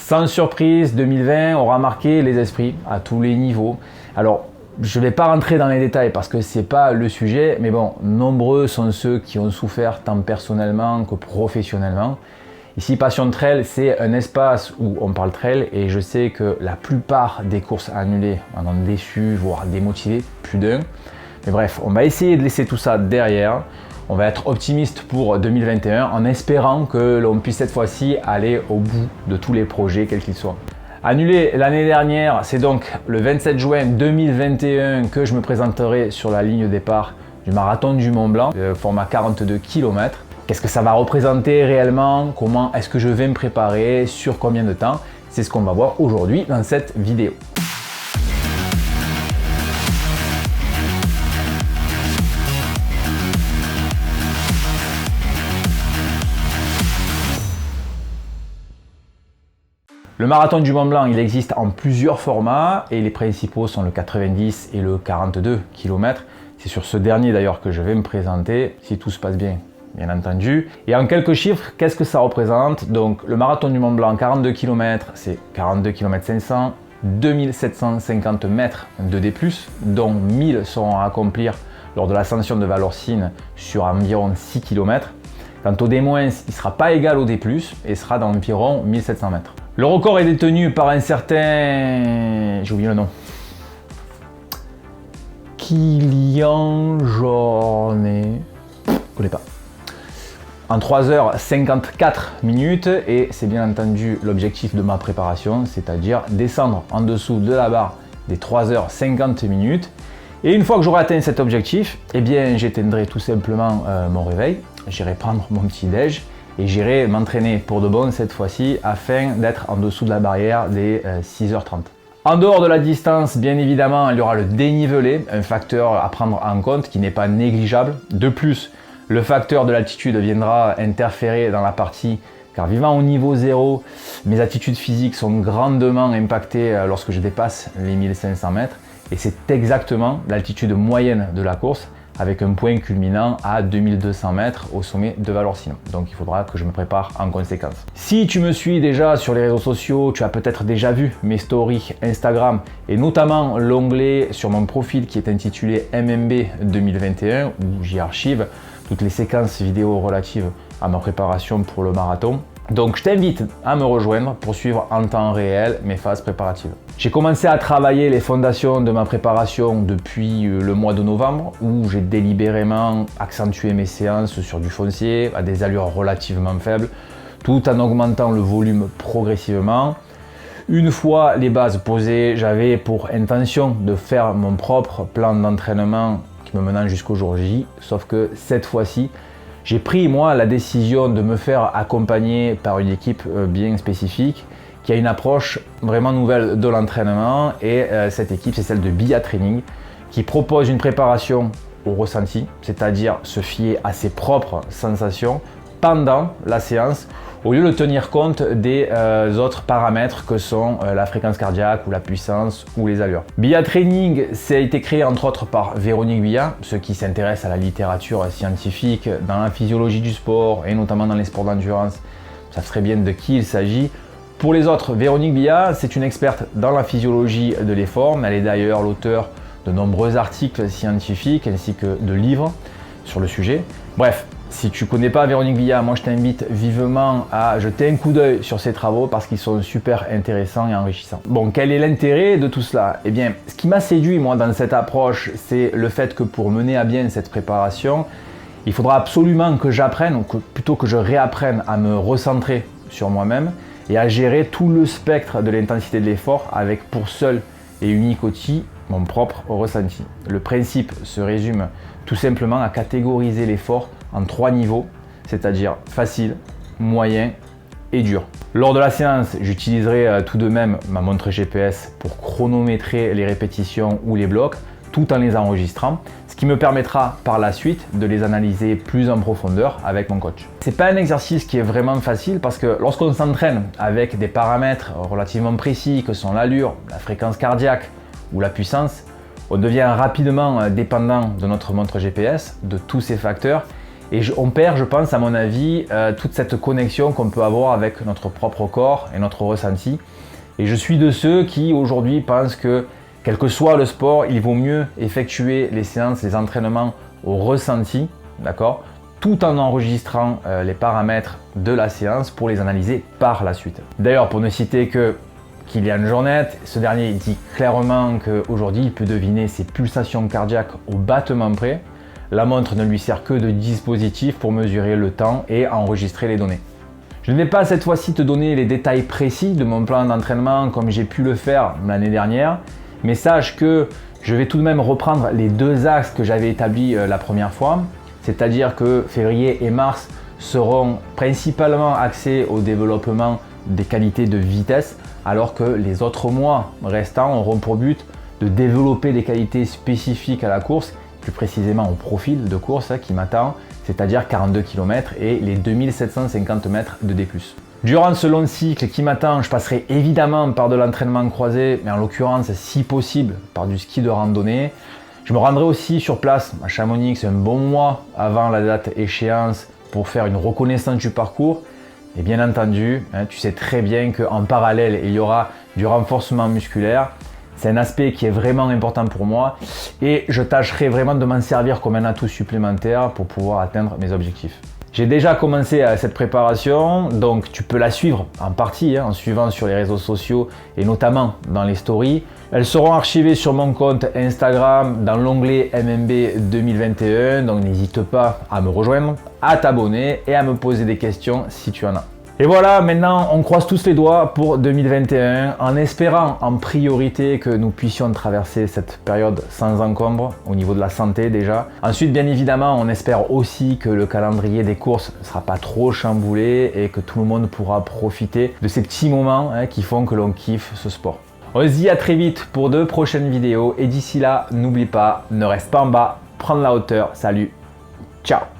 Sans surprise, 2020 aura marqué les esprits à tous les niveaux. Alors, je ne vais pas rentrer dans les détails parce que ce n'est pas le sujet, mais bon, nombreux sont ceux qui ont souffert tant personnellement que professionnellement. Ici, Passion Trail, c'est un espace où on parle trail et je sais que la plupart des courses annulées en ont déçu, voire démotivé, plus d'un. Mais bref, on va essayer de laisser tout ça derrière. On va être optimiste pour 2021 en espérant que l'on puisse cette fois-ci aller au bout de tous les projets, quels qu'ils soient. Annulé l'année dernière, c'est donc le 27 juin 2021 que je me présenterai sur la ligne de départ du marathon du Mont Blanc, format 42 km. Qu'est-ce que ça va représenter réellement? Comment est-ce que je vais me préparer? Sur combien de temps? C'est ce qu'on va voir aujourd'hui dans cette vidéo. Le marathon du Mont Blanc, il existe en plusieurs formats et les principaux sont le 90 et le 42 km. C'est sur ce dernier d'ailleurs que je vais me présenter, si tout se passe bien entendu. Et en quelques chiffres, qu'est-ce que ça représente? Donc le marathon du Mont Blanc, 42 km, c'est 42 km 500, 2750 mètres de D+, dont 1000 seront à accomplir lors de l'ascension de Valorcine sur environ 6 km. Quant au D-, il ne sera pas égal au D+, et sera d'environ 1700 mètres. Le record est détenu par un certain... j'ai oublié le nom. Kilian Jornet. Je ne connais pas. En 3h54 minutes, et c'est bien entendu l'objectif de ma préparation, c'est-à-dire descendre en dessous de la barre des 3h50 minutes. Et une fois que j'aurai atteint cet objectif, eh bien j'éteindrai tout simplement mon réveil, j'irai prendre mon petit déj et j'irai m'entraîner pour de bon cette fois-ci afin d'être en dessous de la barrière des 6h30. En dehors de la distance, bien évidemment, il y aura le dénivelé, un facteur à prendre en compte qui n'est pas négligeable. De plus, le facteur de l'altitude viendra interférer dans la partie car vivant au niveau 0, mes attitudes physiques sont grandement impactées lorsque je dépasse les 1500 mètres et c'est exactement l'altitude moyenne de la course avec un point culminant à 2200 mètres au sommet de Valorcine. Donc il faudra que je me prépare en conséquence. Si tu me suis déjà sur les réseaux sociaux, tu as peut-être déjà vu mes stories Instagram et notamment l'onglet sur mon profil qui est intitulé MMB 2021 où j'y archive toutes les séquences vidéo relatives à ma préparation pour le marathon. Donc je t'invite à me rejoindre pour suivre en temps réel mes phases préparatives. J'ai commencé à travailler les fondations de ma préparation depuis le mois de novembre où j'ai délibérément accentué mes séances sur du foncier à des allures relativement faibles tout en augmentant le volume progressivement. Une fois les bases posées, j'avais pour intention de faire mon propre plan d'entraînement qui me menant jusqu'au jour J, sauf que cette fois-ci, j'ai pris moi la décision de me faire accompagner par une équipe bien spécifique qui a une approche vraiment nouvelle de l'entraînement et cette équipe c'est celle de BIA Training qui propose une préparation au ressenti, c'est-à-dire se fier à ses propres sensations pendant la séance au lieu de tenir compte des autres paramètres que sont la fréquence cardiaque ou la puissance ou les allures. BIA Training, ça a été créé entre autres par Véronique Bia, ceux qui s'intéressent à la littérature scientifique dans la physiologie du sport et notamment dans les sports d'endurance, ça serait bien de qui il s'agit. Pour les autres, Véronique Bia, c'est une experte dans la physiologie de l'effort, elle est d'ailleurs l'auteur de nombreux articles scientifiques ainsi que de livres sur le sujet. Bref, si tu ne connais pas Véronique Bia, moi je t'invite vivement à jeter un coup d'œil sur ses travaux parce qu'ils sont super intéressants et enrichissants. Bon, quel est l'intérêt de tout cela? Eh bien, ce qui m'a séduit moi dans cette approche, c'est le fait que pour mener à bien cette préparation, il faudra absolument que j'apprenne, ou plutôt que je réapprenne à me recentrer sur moi-même et à gérer tout le spectre de l'intensité de l'effort avec pour seul et unique outil mon propre ressenti. Le principe se résume tout simplement à catégoriser l'effort en 3 niveaux, c'est-à-dire facile, moyen et dur. Lors de la séance, j'utiliserai tout de même ma montre GPS pour chronométrer les répétitions ou les blocs tout en les enregistrant, ce qui me permettra par la suite de les analyser plus en profondeur avec mon coach. C'est pas un exercice qui est vraiment facile parce que lorsqu'on s'entraîne avec des paramètres relativement précis que sont l'allure, la fréquence cardiaque ou la puissance, on devient rapidement dépendant de notre montre GPS, de tous ces facteurs Et on perd, je pense, à mon avis, toute cette connexion qu'on peut avoir avec notre propre corps et notre ressenti. Et je suis de ceux qui aujourd'hui pensent que, quel que soit le sport, il vaut mieux effectuer les séances, les entraînements au ressenti, d'accord, tout en enregistrant les paramètres de la séance pour les analyser par la suite. D'ailleurs, pour ne citer que Kylian Jornet, ce dernier dit clairement qu'aujourd'hui, il peut deviner ses pulsations cardiaques au battement près. La montre ne lui sert que de dispositif pour mesurer le temps et enregistrer les données. Je ne vais pas cette fois-ci te donner les détails précis de mon plan d'entraînement comme j'ai pu le faire l'année dernière, mais sache que je vais tout de même reprendre les 2 axes que j'avais établis la première fois, c'est-à-dire que février et mars seront principalement axés au développement des qualités de vitesse, alors que les autres mois restants auront pour but de développer des qualités spécifiques à la course, plus précisément au profil de course qui m'attend, c'est-à-dire 42 km et les 2750 mètres de D+. Durant ce long cycle qui m'attend, je passerai évidemment par de l'entraînement croisé, mais en l'occurrence, si possible, par du ski de randonnée. Je me rendrai aussi sur place à Chamonix un bon mois avant la date échéance pour faire une reconnaissance du parcours. Et bien entendu, tu sais très bien qu'en parallèle, il y aura du renforcement musculaire. C'est un aspect qui est vraiment important pour moi et je tâcherai vraiment de m'en servir comme un atout supplémentaire pour pouvoir atteindre mes objectifs. J'ai déjà commencé cette préparation, donc tu peux la suivre en partie en suivant sur les réseaux sociaux et notamment dans les stories. Elles seront archivées sur mon compte Instagram dans l'onglet MMB 2021, donc n'hésite pas à me rejoindre, à t'abonner et à me poser des questions si tu en as. Et voilà, maintenant on croise tous les doigts pour 2021 en espérant en priorité que nous puissions traverser cette période sans encombre au niveau de la santé déjà. Ensuite, bien évidemment, on espère aussi que le calendrier des courses ne sera pas trop chamboulé et que tout le monde pourra profiter de ces petits moments qui font que l'on kiffe ce sport. On se dit à très vite pour de prochaines vidéos et d'ici là, n'oublie pas, ne reste pas en bas, prends de la hauteur. Salut, ciao!